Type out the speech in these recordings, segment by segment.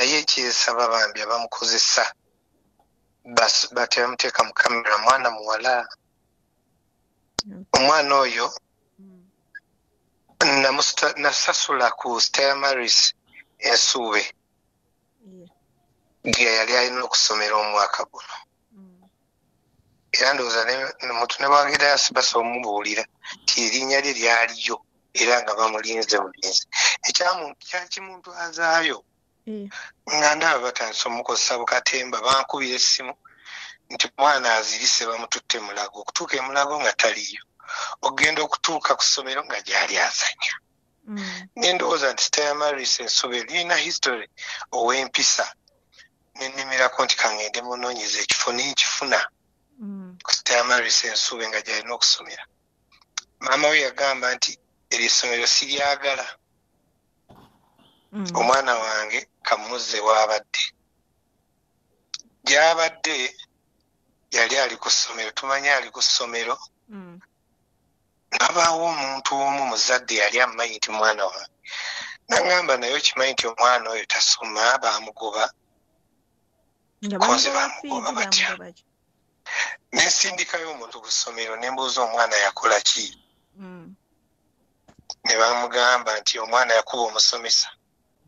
naye kyesaba bambi abamukozesa batemuteeka mu kamera mwana muwala. Omwana oyo nasasula ku Stella Maris Ensuube gye yali alina okusomera omwaka guno. Era ndowooza muntu ne bwagenda yasibasa omubuulira nti erinnya lye lyaliyo era nga bamulinze bulinzi. Ekyakimuntu azaayo nga ndaba batandise omukozesa bukatemba, bankubira essimu nti mwana azirise bamututte Mulago. Okutuuka e Mulago nga taliyo, okugenda okutuuka ku ssomero nga gyali azanya. Nendowooza nti Stella Maris Ensuube lirina history ow'empisa. Nennimirako nti kangende munoonyeza ekifo n'ekifuna ku Stella Maris Ensuube nga gyalina okusomera. Maama we yagamba nti eryo essomero siryagala, omwana wange kamuzze w'abadde. Gy'abadde yali ali ku ssomero, tumanyi ali ku ssomero, nabaawo omuntu omu muzadde yali amanyi nti mwana wange, nagamba naye okimanyi nti omwana oyo tasoma, baamugoba. Konze baamugoba batya? Nensindikayo omuntu ku ssomero ne mbuuza omwana yakola ki? Ne bamugamba nti omwana yakuba omusomesa.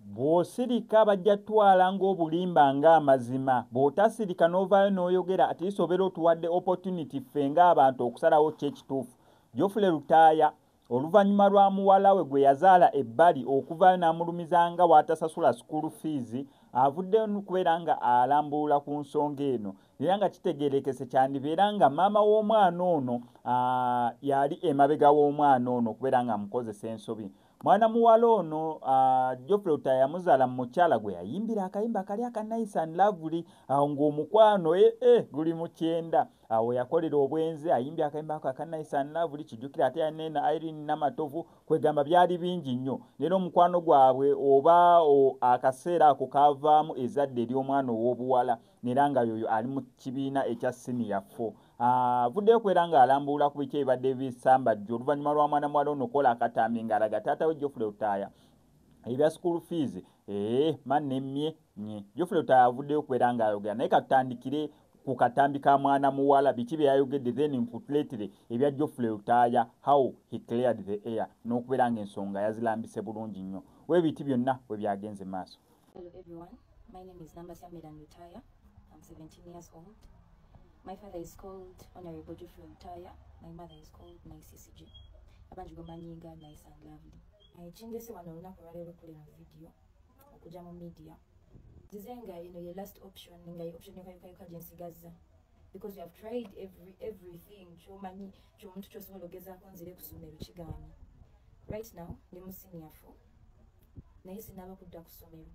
Bw'osirika bajja twala ng'obulimba ng'amazima, bw'otasirika n'ovaayo n'oyogera ati isobera otuwadde opportunity ffe ng'abantu okusalawo ky'ekituufu. Geoffrey Lutaaya oluvannyuma lwa muwala we gwe yazaala ebbali okuvaayo n'amulumiza nga bw'atasasula school fees, avuddeyo kubeera nga alambuula ku nsonga eno era nga kitegeerekese kyandibeera nga maama w'omwana ono yali emabega w'omwana ono okubeera nga amukozesa ensobi. Mwana muwala ono Geoffrey Lutaaya yamuzaala mu mukyala gwe yayimbira akayimba kali aka Nice and Lovely, awo ng'omukwano guli mu kyenda. Awo yakolera obwenzi ayimbye akayimba ako aka Nice and Lovely, kijjukira ate yanena Irene Namatovu, kwegamba byali bingi nnyo. Neera omukwano gwabwe oba akaseera ako kavaamu ezzadde ery'omwana ow'obuwala, neera nga yoyo ali mu kibiina ekya senior 4. Avuddeyo kubeera ng'alambuula ku biki ebibadde bisambajja oluvannyuma lwa mwana muwala ono okola akatambi ng'alaga taata we Geoffrey Lutaaya ebya school fees manemmye. Geoffrey Lutaaya avuddeyo kubeera ng'ayogera, naye katutandikire ku katambi ka mwana muwala, biki bye yayogedde, then nkutuleetere ebya Geoffrey Lutaaya, how he cleared the air, n'okubeera ng'ensonga yazilambise bulungi nnyo. Weebiti byonna we byagenze maaso. Hello everyone, my name is Nambasia Medan Lutaaya. I'm 17 years old. My father is called Honorable Geoffrey Lutaaya. My mother is called Naisisiji. Abanji gomanyinga Nice and Lovely. Chingese wano olunaku olwaleero kulina video okuja mu media. Zizenga your last option nga option yokayuka gyensigaza. Because we have tried everything. Chomanyi chomuntu kyosobola ogezaako nzire ku ssomero kigaanye. Right now ndi mu senior 4. Naye sinaba kudda ku ssomero.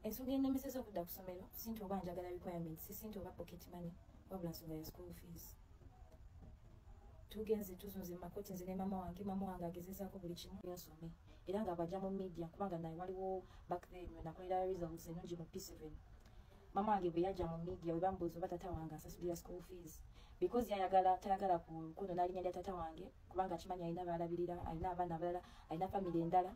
Ensonga ennemeseza okudda ku ssomero si nti oba njagala requirements, si nti oba pocket money, wabula nsonga ya school fees. Tugenze tuzunze makoti nze ne mama wange agezezaako buli kimu yasome era nga bw'ajja mu media kubanga naye waliwo back then nakolera results ennungi mu P7. Mama wange bwe yajja mu media we bambuuza oba tata wange asasulira school fees because tayagala kuno n'alinnya lya tata wange kubanga akimanyi alina baalabirira, alina abaana abalala, alina famire endala,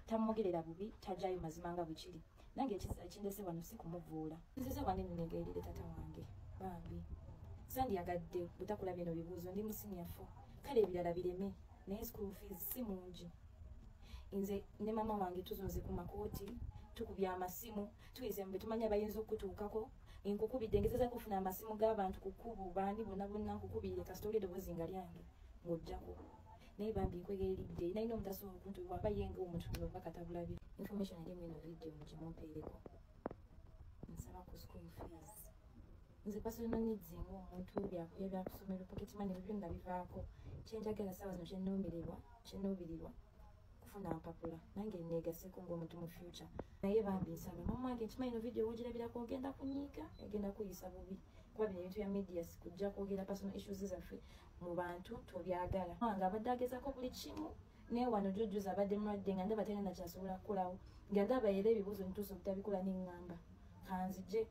tamwogerera bubi, tajjayo mazima nga bwe kiri. Nange ekindese wano si kumuvuula. Nzize wano nenegayirire tata wange bambi sandyagadde butakola bino bibuuzo, ndi mu senior 4, kale ebirala bireme naye school fees si mungi. Nze ne mama wange tuzunze ku makooti, tukubya amasimu, tuyize mbe tumanya bayinza okutuukako, nkukubidde ngezeza kufuna amasimu g'abantu ku kkubo, bandi bonna nkukubire kasita oli eddoboozi nga lyange ng'ojjako. Naye bambi nkwegayiridde, nalina omutasobola okuntu bw'aba yenga omuntu oba katabulabye. Information eri mu eno video mukimumpeereko. Nsaba ku school fees. Nze personal needs ng'omuntu byakusomera pocket money byonna bivaako. Kyenjagala ssaawa zino kyennuubirirwa kufuna mpapula nange neegaseeko ng'omuntu mu future. Naye bambi nsaba mama wange nkimanyi ino video wogirabirako ogenda kunyiiga, egenda kuyisa bubi kuba bino ebintu bya media sikujja kwogera personal issues zaffe mu bantu tobyagala. Wange abadde agezaako buli kimu naye wano jjujjuza abadde mulwadde nga ndaba talina kyasobola kukolawo nga ndaba era ebibuuzo ntuusa obutabikola n'eŋŋamba kanzije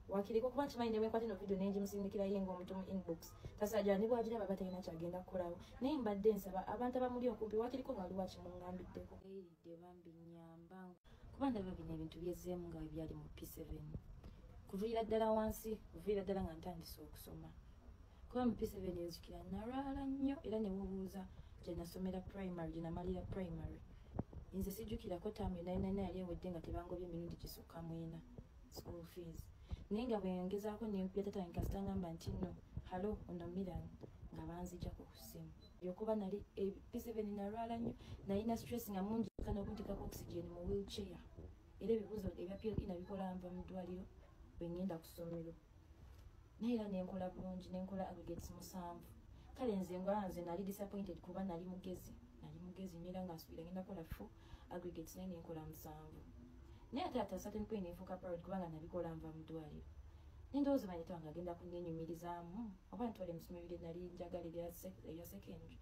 wakiriko kuba kimanyi ne bwenkwata ino video nengimusindikira ye ng'omuntu mu inbox tasajja ne bwagiraba aba talina kyagenda kukolawo naye mbadde nsaba abantu abamuli okumpi wakiriko n'oliwa kimuŋŋambiddeko. Eyiridde bambi nnyamba kuba ndaba bino ebintu byezzeemu nga bwe byali mu P7 kuviira ddala wansi kuviira ddala nga ntandise okusoma kuba mu P7 enzukira nalwala nnyo era ne bubuuza gye nasomera primary gye namalira primary nze sijjukirako taamu yonayonayina yali ewedde nga tebangobye emirundi gisukka mwena school fees naye nga bwe ngezaako nempya tatange kasita ngamba nti nno halo ono Miran nga banzijjako ku ssimu yokuba nali P7 nalwala nnyo nalina stress nga mungi kana okuntikako oxygen mu wheelchair era ebibuuzo ebya PLE nabikola nva mu ddwaliro bwe ngenda ku ssomero naye era nenkola bulungi nenkola aggregates 7 kale nze nze nali disappointed kuba nali mugezi nera nga nsubira ngenda kola 4 aggregates naye nenkola 7 naye ate at a certain point nenfuuka proud kubanga nabikola nva mu ddwaliro nendowooza banyitawa nga agenda kunnenyumirizaamu oba ntwale mu ssomero lye nali njagala erya secondary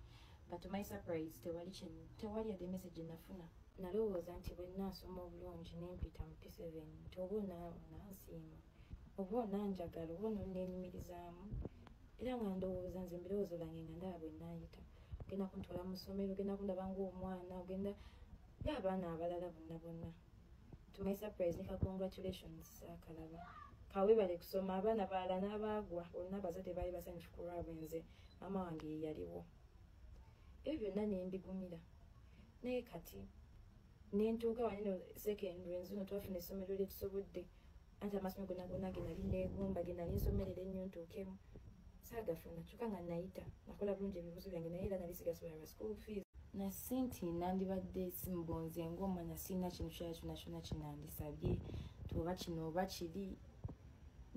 but to my surprise tewali yadde message nafuna nalowooza nti bwe nnaasoma obulungi nempita mu P7 nti oba onansiima oba onanjagala oba ononneenyumirizaamu era nga ndowooza nze mbirowoozo lange nga ndaba bwe nnaayita ogenda kuntwala mu ssomero ogenda kundaba ng'omwana ogenda y'abaana abalala bonna to my surprise nika congratulations saakalaba kawebale kusoma abaana balala n'abaagwa bonna abazadde baali basanyufu ku lwabwe nze maama wange ye yaliwo ebyo byonna nembigumira naye kati nentuuka wanino secondary nzino twafuna essomero lyetusobodde anti amasomero gonna ge nali neegomba ge nali nsomerera ennyo ntuukemu saagafuna kyokka nga nayita nakola bulungi ebibuuzo byange naye era nali sigasobola lwa school fees na senti nandibadde simbonze ng'omwana sirina kintu kyona kinandisabye toba kino oba kiri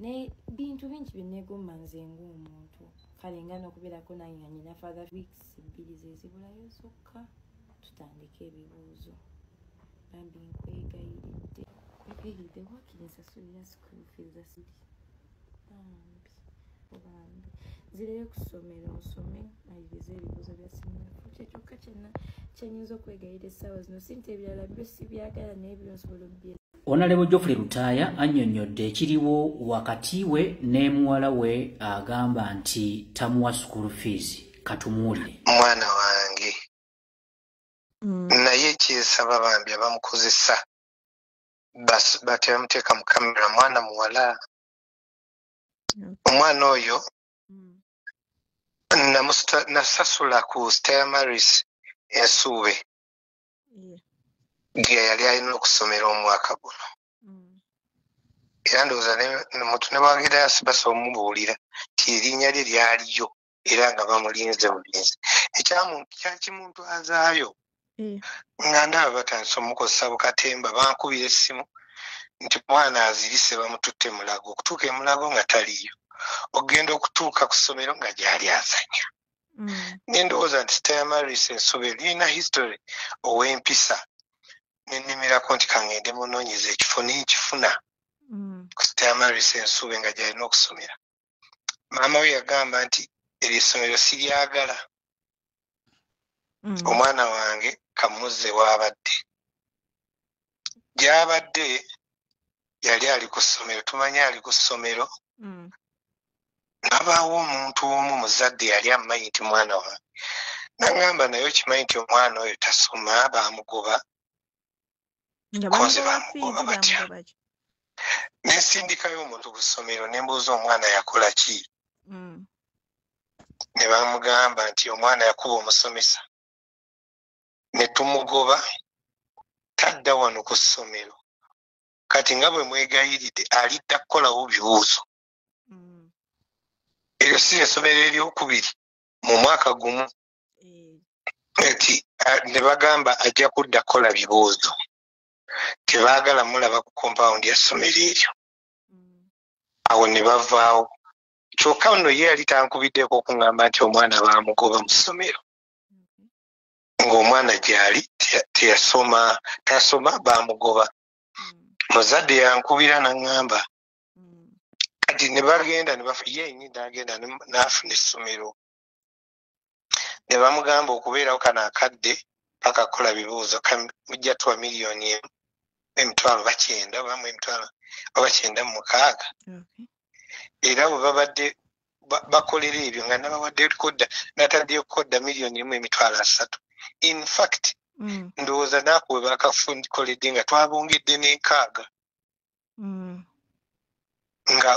naye bintu bingi byenneegomba nze ng'omuntu kale nga n'okubeerako nange nga nyina father weeks 2 zezibulayo zokka tutandike ebibuuzo bambi nkwegayiridde wakiri nsasulira school fees asiri bambi nzirere ku ssomero nsome malirize ebibuuzo bya sinafu kyekyokka kyenyinza okwegayira essaawa zino sinti ebirala byo sibyagala naye byo nsobola obye Honorable Geoffrey Rutaya annyonnyodde ekiriwo wakati we ne muwala we agamba nti tamuwa school fees katumuwulire mwana wange naye kyesaba bambi abamukozesa batebamuteeka mu kamera mwana muwala omwana oyo nasasula ku Stamaris ensuube gye yali alina okusomera omwaka guno era ndowooza mutu ne bwagenda yasibasa omubuulira ti erinnya lye lyaliyo era nga bamulinze bulinzi ekyakimuntu azaayo nga ndaba batandise omukozesa bukatemba bankubira essimu nti mwana azirise bamututte mulago okutuuka emulago nga taliyo ogenda okutuuka ku ssomero nga gyali azanya nendowooza nti Stamaris ensobe lirina history ow'empisa nennemerako nti kangende munoonyeza ekifo nenkifuna ku Stamaris ensuube nga gyalina okusomera maama we yagamba nti eryo essomero siryagala omwana wange kamuzze wabadde gyabadde yali ali ku ssomero tumanye ali ku ssomero nabaawo omuntu omu muzadde yali amanyi nti mwana wange nagamba naye okimanyi nti omwana oyo tasoma bamugoba koze bamugoba batya nensindikayo omuntu ku ssomero nembuuza omwana yakola ki ne bamugamba nti omwana yakuba omusomesa ne tumugoba tadda wano ku ssomero kati nga bwe mwegayiridde alidda kukolawo bibuuzo eryo si essomero eryokubiri mu mwaka gumu eti ne bagamba ajja kudda kukola bibuuzo tebaagala mulaba ku compound ya ssomero eryo awo ne bavaawo kyokka nno ye yali tankubiddeko okuŋŋamba nti omwana baamugoba mu ssomero ng'omwana gyali tasoma baamugoba muzadde yankubira naŋŋamba kati ne bagenda yenyi nagenda n'afuna essomero ne bamugamba okubeerawo kano akadde paka kukola bibuuzo mujja tuwa miliyoni emitwalo 9 oba emitwalo 96 era bwe babadde bakolera ebyo nga nabawadde koda nataddeyo koda miliyoni 1.3 in fact ndowooza naako we bakafundikoledde nga twabongedde n'enkaaga nga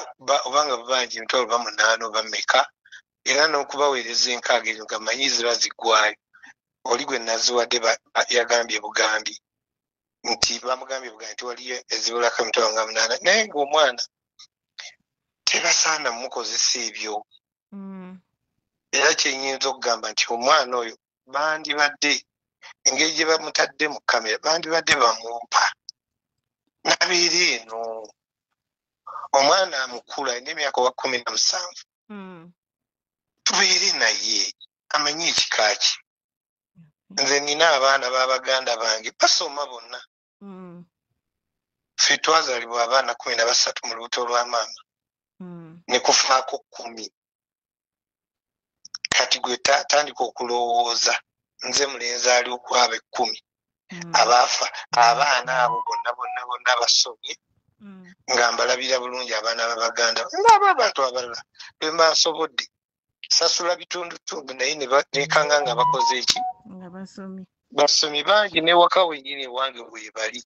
obanga babangi emitwalo ba 8 oba mmeka era n'okubaweereza enkaaga ezo nga manyi ziba ziggwayo oli gwe naziwadde yagambye bugambi nti bamugambye bugambi nti waliyo ezibulako emitwalo nga 8 naye ng'omwana tebasaana mukozesa ebyo era kyenyinza okugamba nti omwana oyo bandibadde engeri gye bamutadde mu kamera bandibadde bamumpa nabeera eno omwana amukulu alina emyaka wa 17 tubeere naye amanye ekika ki nze nina abaana b'abaganda bange basoma bonna ffe twazaalibwa abaana 13 mu lubuto lwa maama ne kufaako 10 kati gwe tandika okulowooza nze mulenzi ali okwaba 10 abaafa abaana abo bonna basomye nga mbalabira bulungi abaana b'abaganda ng'abo abantu abalala bwe mbansobodde sasula bitundutundu naye nekanga nga bakoze eki nga basomi bangi newaka wenyini ewange bwebali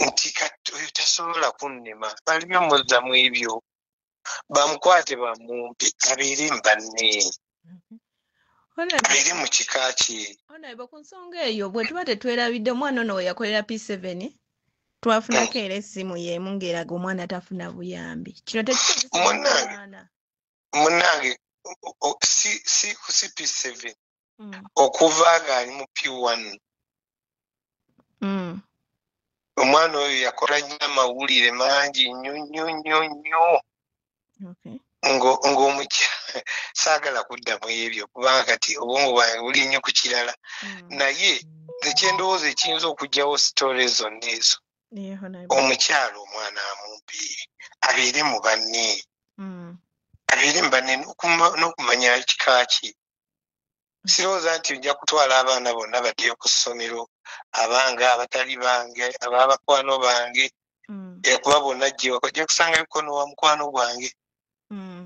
nti kati oyo tasobola kunnema balime muzzamu ebyo bamukwate bamumpe abeere mbanne abeere mu kika kye. Honorable, ku nsonga eyo bwe tuba tetwerabidde omwana ono we yakolera P7 twafunako era essimu y'emu ng'eraga omwana tafuna buyambi kino tekikozesa munnange si P7 okuva ng'ali mu P1 omwana oyo yakola nnyo amawulire mangi nnyo ng'omukyala saagala kuddamu ebyo kubanga kati obwongo bwange buli nnyo ku kirala naye ekyendowooza ekiyinza okugyawo sitole zonna ezo omukyala omwana amumpi abeere mu banne abeere mu banne n'okumanya kika ki sirowooza nti nja kutwala abaana bonna baddeyo ku ssomero abange abatali bange ababakwano bange kuba bonna gyewa ojja kusanga bikono wa mukwano gwange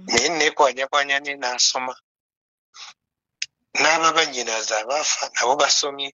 naye neekwanyakwanya ne naasoma n'ababanyinaza abaafa nabo basomye